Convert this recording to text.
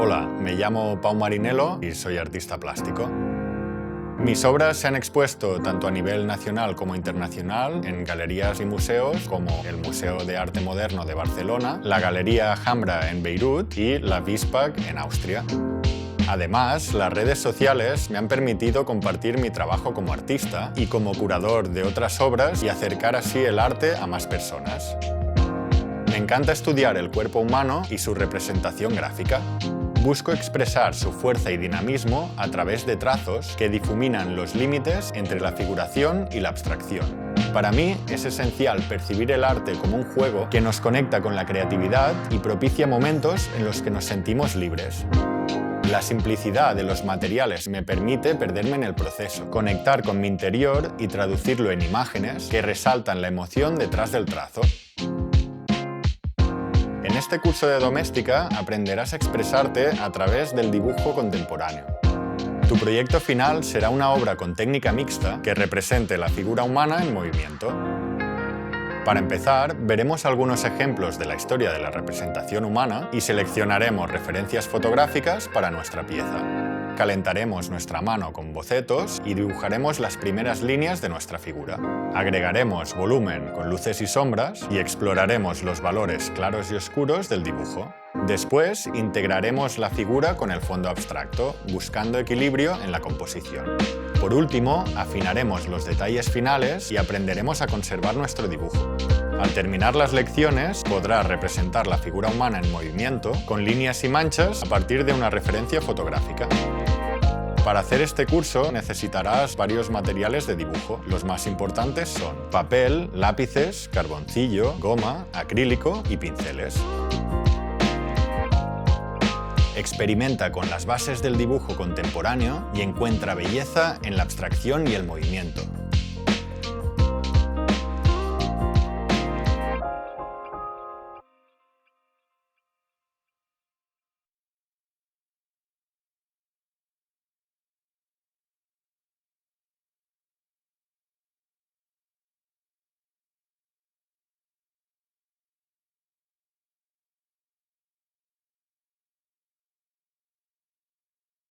Hola, me llamo Pau Marinello y soy artista plástico. Mis obras se han expuesto tanto a nivel nacional como internacional en galerías y museos como el Museo de Arte Moderno de Barcelona, la Galería Alhambra en Beirut y la Wiesback en Austria. Además, las redes sociales me han permitido compartir mi trabajo como artista y como curador de otras obras y acercar así el arte a más personas. Me encanta estudiar el cuerpo humano y su representación gráfica. Busco expresar su fuerza y dinamismo a través de trazos que difuminan los límites entre la figuración y la abstracción. Para mí es esencial percibir el arte como un juego que nos conecta con la creatividad y propicia momentos en los que nos sentimos libres. La simplicidad de los materiales me permite perderme en el proceso, conectar con mi interior y traducirlo en imágenes que resaltan la emoción detrás del trazo. En este curso de doméstica aprenderás a expresarte a través del dibujo contemporáneo. Tu proyecto final será una obra con técnica mixta que represente la figura humana en movimiento. Para empezar, veremos algunos ejemplos de la historia de la representación humana y seleccionaremos referencias fotográficas para nuestra pieza. Calentaremos nuestra mano con bocetos y dibujaremos las primeras líneas de nuestra figura. Agregaremos volumen con luces y sombras y exploraremos los valores claros y oscuros del dibujo. Después, integraremos la figura con el fondo abstracto, buscando equilibrio en la composición. Por último, afinaremos los detalles finales y aprenderemos a conservar nuestro dibujo. Al terminar las lecciones, podrás representar la figura humana en movimiento con líneas y manchas a partir de una referencia fotográfica. Para hacer este curso necesitarás varios materiales de dibujo. Los más importantes son papel, lápices, carboncillo, goma, acrílico y pinceles. Experimenta con las bases del dibujo contemporáneo y encuentra belleza en la abstracción y el movimiento.